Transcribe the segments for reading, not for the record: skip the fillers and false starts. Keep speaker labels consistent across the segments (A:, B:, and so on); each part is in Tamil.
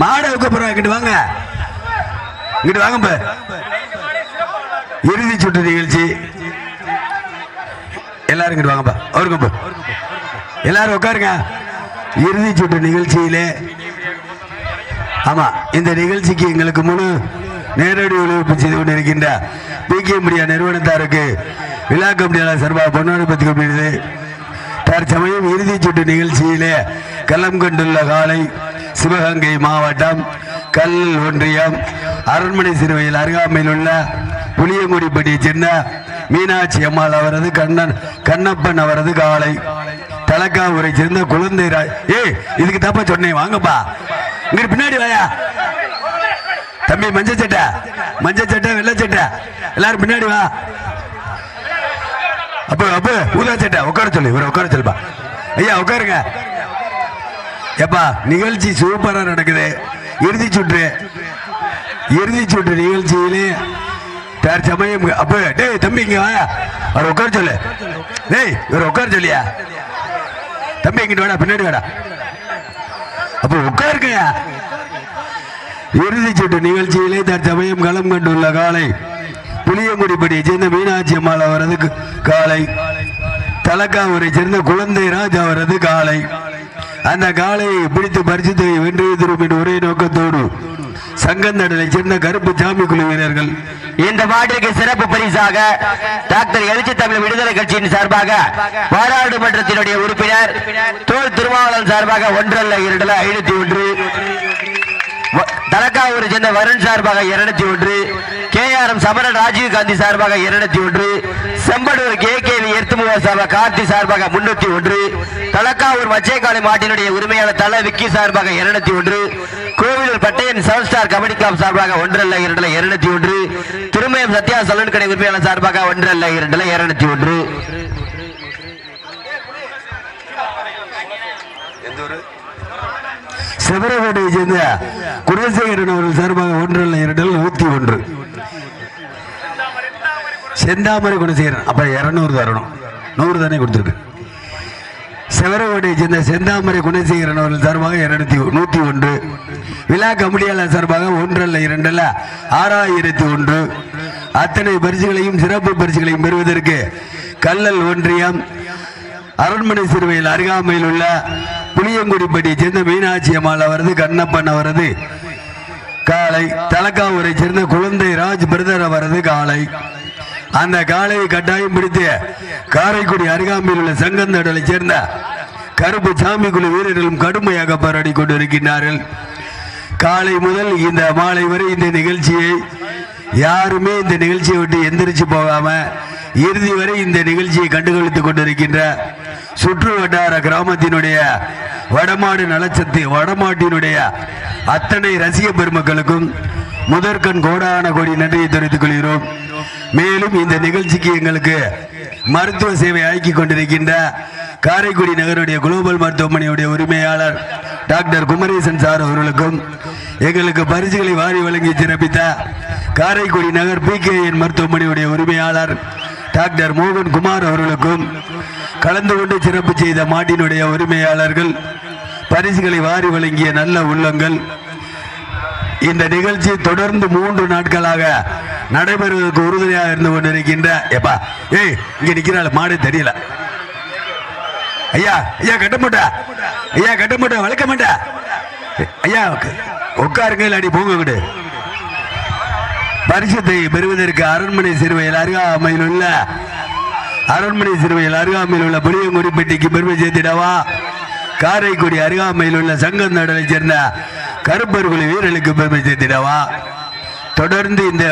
A: மாடை வைக்க போறோம். இங்கிட்டு வாங்க, இங்கிட்டு வாங்க. இறுதி சுற்று நிகழ்ச்சி எல்லாரும் இங்கிட்டு வாங்கப்பா. அவருக்கு எல்லாரும் உட்காருங்க. இறுதி சுற்று நிகழ்ச்சியிலே ஆமா, இந்த நிகழ்ச்சிக்கு எங்களுக்கு முழு நேரடி ஒளிபரப்பு செய்து கொண்டிருக்கின்ற பிகே மீடியா நிறுவனத்தாருக்கு விழா கமிட்டியாளர் சார்பாக பொன்னாடு பற்றி கொண்டிருந்தது. தற்சமயம் இறுதி சுற்று நிகழ்ச்சியிலே களம் கண்டுள்ள காலை சிவகங்கை மாவட்டம் கல்லல் ஒன்றியம் அரண்மனை சிறுவையில் அருகாமையில் உள்ள புளியங்குடிப்பட்டியைச் சேர்ந்த மீனாட்சி அம்மாள் அவரது கண்ணப்பன் அவரது காலை தலக்காவூரை சேர்ந்த குழந்தை இதுக்கு தப்பா சொன்னேன். வாங்கப்பா, இங்க பின்னாடி வாயா தம்பி. மஞ்சள் சட்டை வெள்ளை சட்டை எல்லாரும் பின்னாடி வா. அப்ப ஊதா சட்டை உட்கார சொல்லு, இவரை உட்கார சொல்லுப்பா. ஐயா உட்காருங்க. எப்பா நிகழ்ச்சி சூப்பரா நடக்குது. இறுதி சுற்று நிகழ்ச்சியிலே தற்சமயம் அப்ப டேய் தம்பி இங்க வாயா, அவர் உட்கார சொல்லு. டேய் இவரை உட்கார சொல்லியா தம்பி, இங்கிட்டு வாடா, பின்னாடி வாடா. அப்ப உட்காருங்க. இறுதி சுற்று நிகழ்ச்சியிலே தற்சமயம் களம் கண்டுள்ள காலை புளியங்குடிப்பட்டியை சேர்ந்த மீனாட்சி அம்மாள் அவரது காலை தலக்காவூரை சேர்ந்த குழந்தை ராஜ் அவரது காலை. அந்த காலையை பிடித்து பரிசுத்தை வென்று தரும் என்று ஒரே நோக்கத்தோடு சங்கந்தடலை சேர்ந்த கருப்பு சாமி குழு வீரர்கள்
B: இந்த மாட்டிற்கு சிறப்பு பரிசாக டாக்டர் எழுச்சி தமிழ் விடுதலை கட்சியின் சார்பாக பாராளுமன்றத்தினுடைய உறுப்பினர் தோல் திருமாவளவன் சார்பாக 1 தலக்காவூரை சேர்ந்த வருண் சார்பாக 201, KRM சமரன் ராஜீவ் காந்தி சார்பாக 201, செம்படூர் KKV எர்த்துமுக சார்பாக கார்த்தி சார்பாக 301, தலக்காவூர் மச்சேக்காலை மாட்டினுடைய உரிமையாளர் தல விக்கி சார்பாக 201, Kovilur Pattaiyan seven star kabaddi club சார்பாக 201, திருமயம் சத்யா சலூன் கடை உரிமையாளர் சார்பாக 201.
A: சிவரகோட்டையை சேர்ந்த குணசேகரன் அவர்கள் சார்பாக 101, செந்தாமரை குணசேகரன் அப்ப 200 தரணும், 100 தானே கொடுத்துருக்கு. சிவரகோட்டையை சேர்ந்த செந்தாமரை குணசேகரன் அவர்கள் சார்பாக 101, விழா கமிட்டியாளர் சார்பாக 102,6001. அத்தனை பரிசுகளையும் சிறப்பு பரிசுகளையும் பெறுவதற்கு கல்லல் ஒன்றியம் அரண்மனை சிறுவையில் அருகாமையில் உள்ள புளியங்குடிப்பட்டியை சேர்ந்த மீனாட்சி அம்மாள் அவரது கண்ணப்பன் அவரது காலை தலக்காவூரை சேர்ந்த குழந்தை ராஜ் பிரதர் அவரது காலை. அந்த காலையை கட்டாயம் பிடித்து காரைக்குடி அருகாமையில் உள்ள சங்கந்தடலை சேர்ந்த கருப்பு சாமி குழு வீரர்களும் கடுமையாக போராடி கொண்டிருக்கின்றார்கள். காலை முதல் இந்த மாலை வரை இந்த நிகழ்ச்சியை யாருமே இந்த நிகழ்ச்சியை விட்டு எந்திரிச்சு போகாம இறுதி வரை இந்த நிகழ்ச்சியை கண்டுகளித்துக் கொண்டிருக்கின்ற சுற்று வட்டார கிராமத்தினுடைய வடமாட்டினுடைய அத்தனை ரசிக பெருமக்களுக்கும் முதற்கண் கோடான கோடி நன்றியை தெரிவித்துக் கொள்கிறோம். மேலும் இந்த நிகழ்ச்சிக்கு எங்களுக்கு மருத்துவ சேவை ஆக்கி கொண்டிருக்கின்ற காரைக்குடி நகருடைய குளோபல் மருத்துவமனையுடைய உரிமையாளர் டாக்டர் குமரேசன் சார் அவர்களுக்கும், எங்களுக்கு பரிசுகளை வாரி வழங்கி சிறப்பித்த காரைக்குடி நகர் PKN மருத்துவமனையுடைய உரிமையாளர் டாக்டர் மோகன் குமார் அவர்களுக்கும், கலந்து கொண்டு சிறப்பு செய்த மாட்டினுடைய உரிமையாளர்கள், பரிசுகளை வாரி வழங்கிய நல்ல உள்ளங்கள், இந்த நிகழ்ச்சி தொடர்ந்து 3 நாட்களாக நடைபெறுவதற்கு உறுதுணையாக இருந்து கொண்டிருக்கின்ற இங்க நிக்கிறாள் மாடு தெரியல. ஐயா கட்ட மாட்டா வளர்க்க மாட்டா. ஐயா உட்காருங்க, இல்லாடி போங்க. விடு. பரிசுத்தை பெறுவதற்கு அரண்மனை சிறுவையில் அருகாமையில் உள்ள புளியங்குடிப்பட்டிக்கு பெருமை சேர்த்திடவா, காரைக்குடி அருகாமையில் உள்ள சங்கந்தடலை சேர்ந்த கருப்பர்குழி வீரர்களுக்கு பெருமை சேர்த்திடவா, தொடர்ந்து இந்த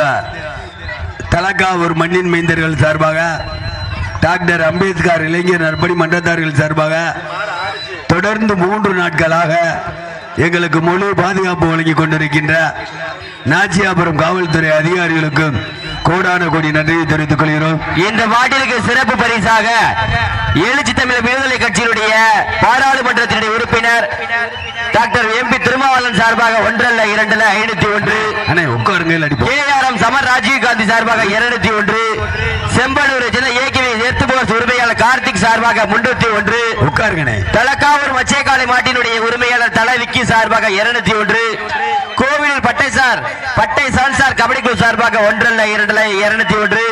A: தலக்காவூர் மண்ணின் மைந்தர்கள் சார்பாக டாக்டர் அம்பேத்கர் இளைஞர் நற்பணி மன்றத்தார்கள் சார்பாக தொடர்ந்து 3 நாட்களாக எங்களுக்கு முழு பாதுகாப்பு வழங்கி கொண்டிருக்கின்ற நாச்சியாபுரம் காவல்துறை அதிகாரிகளுக்கும் கோடான கோடி நன்றியை தெரிவித்துக் கொள்கிறோம்.
B: இந்த மாட்டிற்கு சிறப்பு பரிசாக எழுச்சி தமிழ் விடுதலை கட்சியினுடைய பாராளுமன்றத்தினுடைய உறுப்பினர் டாக்டர் MP திருமாவளவன் சார்பாக 1,2,501, KRM சமர் ராஜீவ் காந்தி சார்பாக 201, செம்பனூரை சேர்ந்த AKV எர்த்துமுக உரிமையாளர் கார்த்திக் சார்பாக 301.
A: உட்காருங்கண்ணே.
B: தலக்காவூர் மச்சேக்காலை மாட்டினுடைய உரிமையாளர் தல விக்கி சார்பாக 201. கோவில் பட்டை சான்சார் கபடி குழு சார்பாக 1 அல்ல 2 அல்ல 201.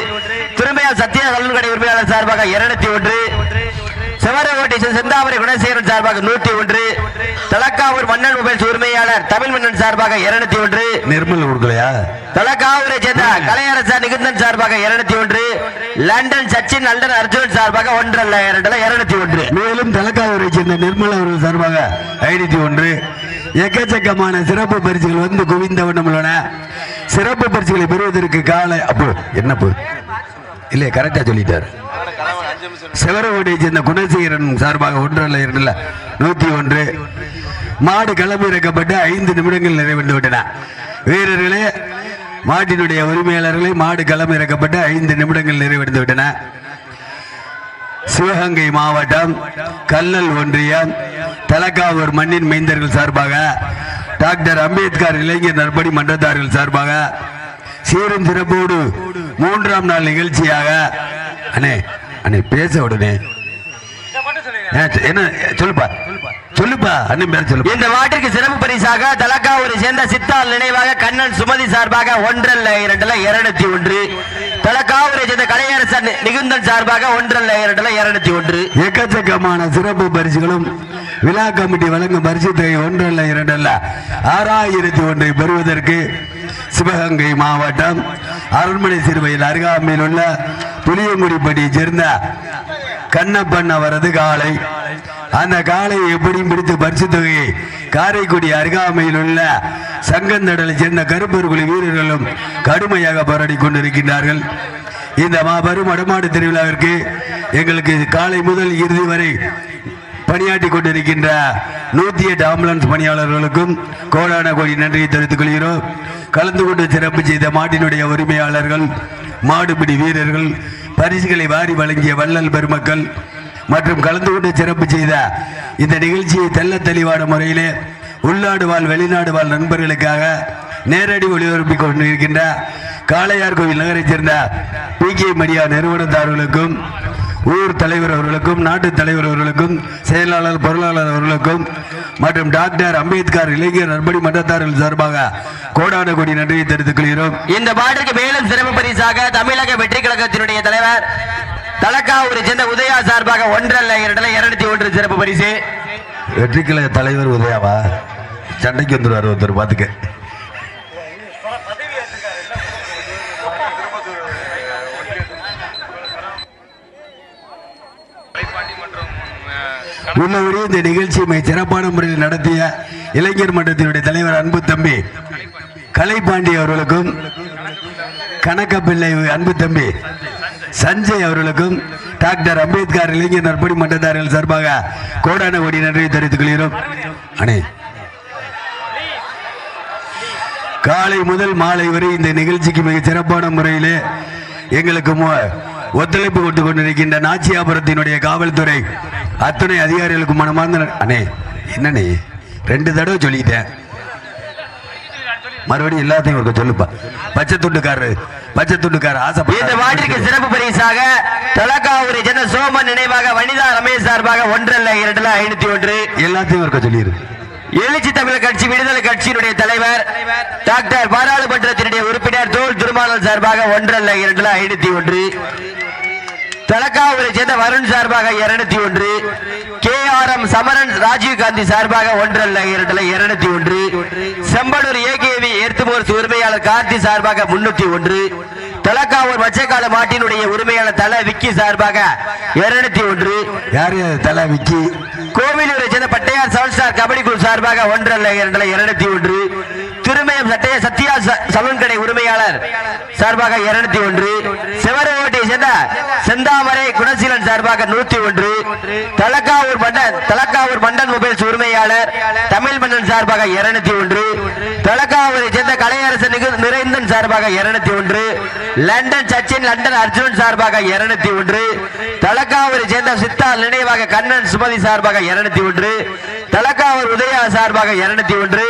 B: திருமையா சத்யா கல்லூரி உரிமையாளர் சார்பாக 201. செவரகோட்டை செந்தாமரை குணசேகரன் சார்பாக 101. தலக்காவூர் மன்னன் மொபைல்ஸ் உரிமையாளர் தமிழ் மன்னன் சார்பாக 201.
A: நிர்மல் கொடுக்கலையா?
B: தலக்காவூரை சேர்ந்த கலையரசர் நிகுந்தன் சார்பாக 201. லண்டன் சச்சின் லண்டன் அர்ஜுன் சார்பாக 1 அல்ல 2 அல்ல 201.
A: மேலும் தலக்காவூரை சேர்ந்த நிர்மல் அவர்கள் சார்பாக 501. எக்கச்சக்கமான சிறப்பு பரிசுகள் வந்து குவிந்த வண்ணம் உள்ளன. சிறப்பு பரிசுகளை பெறுவதற்கு காலை அப்போ என்ன இல்ல கரெக்டா சொல்லிட்டாரு. செவரகோட்டையை சேர்ந்த குணசேகரன் சார்பாக 1 அல்ல 2 அல்ல 101. மாடு களமிறக்கப்பட்டு 5 நிமிடங்கள் நிறைவடைந்து விட்டன. வீரர்களே, மாட்டினுடைய உரிமையாளர்களே, மாடு களமிறக்கப்பட்டு 5 நிமிடங்கள் நிறைவடைந்து விட்டன. சிவகங்கை மாவட்டம் கல்லல் ஒன்றியம் தலக்காவூர் மண்ணின் மைந்தர்கள் சார்பாக டாக்டர் அம்பேத்கர் இளைஞர் நற்பணி மன்றத்தார்கள் சார்பாக சீரும் சிறப்போடு 3ஆம் நாள் நிகழ்ச்சியாக அண்ணே பேச உடனே என்ன சொல்லுப்பா அண்ணன் பேர் சொல்லு.
B: இந்த மாட்டிற்கு சிறப்பு பரிசாக தலக்காவூரை சேர்ந்த சித்தால் நினைவாக கண்ணன் சுமதி சார்பாக 1 அல்ல 2 அல்ல 201. தலக்காவூரை சேர்ந்த கலையரசன் நிகுந்தன் சார்பாக 1 அல்ல 2 அல்ல 201.
A: எக்கச்சக்கமான சிறப்பு பரிசுகளும் விழா கமிட்டி வழங்கும் பரிசு தொகை 1 அல்ல 2 அல்ல 6001 பெறுவதற்கு சிவகங்கை மாவட்டம் அரண்மனை சிறுவையில் அருகாமையில் உள்ள புளியங்குடிப்பட்டியை சேர்ந்த கண்ணப்பன் அவரது காலை, அந்த காலையை எப்படியும் பிடித்து பரிசு தொகையை காரைக்குடி அருகாமையில் உள்ள சங்கந்தடலை சேர்ந்த கருப்பர் குழு வீரர்களும் கடுமையாக போராடி கொண்டிருக்கின்றார்கள். இந்த மாபெரும் வடமாடு திருவிழாவிற்கு எங்களுக்கு காலை முதல் இறுதி வரை பணியாற்றி கொண்டிருக்கின்ற 108 ஆம்புலன்ஸ் பணியாளர்களுக்கும் கோடான கோடி நன்றியை தெரிவித்துக் கொள்கிறோம். கலந்து கொண்டு சிறப்பு செய்த மாட்டினுடைய உரிமையாளர்கள், மாடுபிடி வீரர்கள், பரிசுகளை வாரி வழங்கிய வள்ளல் பெருமக்கள் மற்றும் கலந்து கொண்டு சிறப்பு செய்த இந்த நிகழ்ச்சியை தெல்ல தெளிவான முறையிலே உள்நாடு வாழ் வெளிநாடு வாழ் நண்பர்களுக்காக நேரடி ஒளிபரப்பிக் கொண்டிருக்கின்ற காளையார் கோவில் நகரைச் சேர்ந்த PK மீடியா நிறுவனத்தார்களுக்கும் ஊர் தலைவர் அவர்களுக்கும் நாட்டு தலைவர் அவர்களுக்கும் செயலாளர் பொருளாளர் அவர்களுக்கும் மற்றும் டாக்டர் அம்பேத்கர் இளைஞர் நற்பணி மன்றத்தார்கள் சார்பாக கோடான கோடி நன்றியை தெரிவித்துக் கொள்கிறோம். இந்த பாட்டிற்கு மேலும் சிறப்பு பரிசாக தமிழக வெற்றி கழகத்தினுடைய தலைவர் தலக்காவூரை சேர்ந்த உதயா சார்பாக 1 அல்ல 2 அல்ல 201 சிறப்பு பரிசு. வெற்றி கழக தலைவர் உதயாவா? சண்டைக்கு வந்துருவார் ஒருத்தர் பார்த்துக்க. உள்ளபடி இந்த நிகழ்ச்சியை சிறப்பான முறையில் நடத்திய இளைஞர் மன்றத்தினுடைய தலைவர் அன்பு தம்பி கலைபாண்டி அவர்களுக்கும், கணக்கப்பிள்ளை அன்பு தம்பி சஞ்சய் அவர்களுக்கும், டாக்டர் அம்பேத்கர் இளைஞர் நற்பணி மன்றத்தார்கள் சார்பாக கோடான கோடி நன்றியை தெரிவித்துக் கொள்கிறோம். அண்ணே, காலை முதல் மாலை வரை இந்த நிகழ்ச்சிக்கு மிக சிறப்பான முறையிலே எங்களுக்கு ஒத்துழைப்பு கொடுத்து கொண்டிருக்கின்ற நாச்சியாபுரத்தினுடைய காவல்துறை அத்துணை அதிகாரிகளுக்கு மனமார்ந்த அண்ணே, என்னண்ணே 2 தடவை சொல்லிட்டேன், மறுபடியும் எல்லாத்தையும் சொல்லுப்பா. பச்சை துண்டுக்காரர் ஆசை. இந்த வாட்டிற்கு சிறப்பு பரிசாக தலக்காவூரை சேர்ந்த சோமன் நினைவாக வனிதா ரமேஷ் சார்பாக 1 அல்ல 2 அல்ல 501 எல்லாத்தையும் இருக்க சொல்லியிரு. எழுச்சி தமிழர் கட்சி விடுதலை கட்சியினுடைய தலைவர் டாக்டர் பாராளுமன்றத்தினுடைய உறுப்பினர் தோல் திருமாவளவன் சார்பாக 1 அல்ல 2 அல்ல 501. தலக்காவூரை சேர்ந்த வருண் சார்பாக 201. KRM சமரன் ராஜீவ்காந்தி சார்பாக 1 அல்ல 2 அல்ல 201. செம்படூர் AKV எர்த்துமோர்ஸ் உரிமையாளர் கார்த்தி சார்பாக 301. தலக்காவூர் மச்சக்கால மாட்டினுடைய உரிமையாளர் தல விக்கி சார்பாக 201. யாரு தல விக்கி? கோவிலூரை சேர்ந்த பட்டையார் செவன் ஸ்டார் கபடி குழு சார்பாக 1 அல்ல 2 அல்ல 201. திருமயம் சத்யா சலூன் கடை உரிமையாளர் சார்பாக 201. செவரகோட்டையை சேர்ந்த செந்தாமரை குணசீலன் சார்பாக 101. தலக்காவூர் மண்டன் மொபைல்ஸ் உரிமையாளர் தமிழ் மன்னன் சார்பாக 201. தலக்காவூரை சேர்ந்த கலையரசன் நிறைந்தன் சார்பாக 201. லண்டன் சச்சின் லண்டன் அர்ஜுன் சார்பாக 201. தலக்காவூரை சேர்ந்த சித்தால் நினைவாக கண்ணன் சுமதி சார்பாக 201.
B: தலக்காவூர் உதயா சார்பாக 201,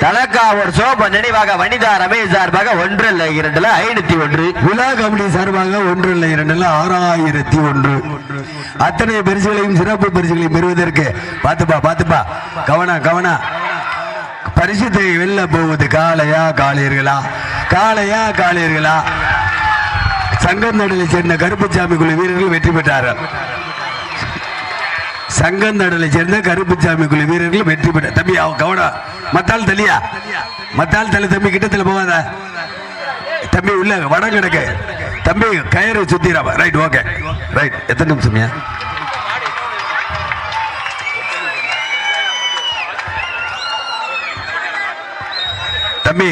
B: தலக்காவூர் சோபன் நினைவாக வனிதா ரமேஷ் சார்பாக 1 இல்ல 2 501,
A: விழா கமிட்டி சார்பாக 1 இல்ல 2 6001. அத்தனை பரிசுகளையும் சிறப்பு பரிசுகளையும் பெறுவதற்கு பாத்துப்பா கவனா பரிசுத்தை வெல்ல போவது காளையா காளையர்களா சங்கந்தடலை சேர்ந்த கருப்புச்சாமி குழு வீரர்கள் வெற்றி பெற்றார்கள். சங்கந்தடலை சேர்ந்த கருப்புச்சாமி குழு வீரர்கள் வெற்றி பெற்ற தம்பி கவனம் மத்தால் தள்ளி தம்பி கிட்டத்தில் போகாத தம்பி உள்ள வடம் கிடக்கு தம்பி கயிறு சுத்திராம ரைட் ஓகே ரைட் எத்தனை நிமிஷம்யா தம்பி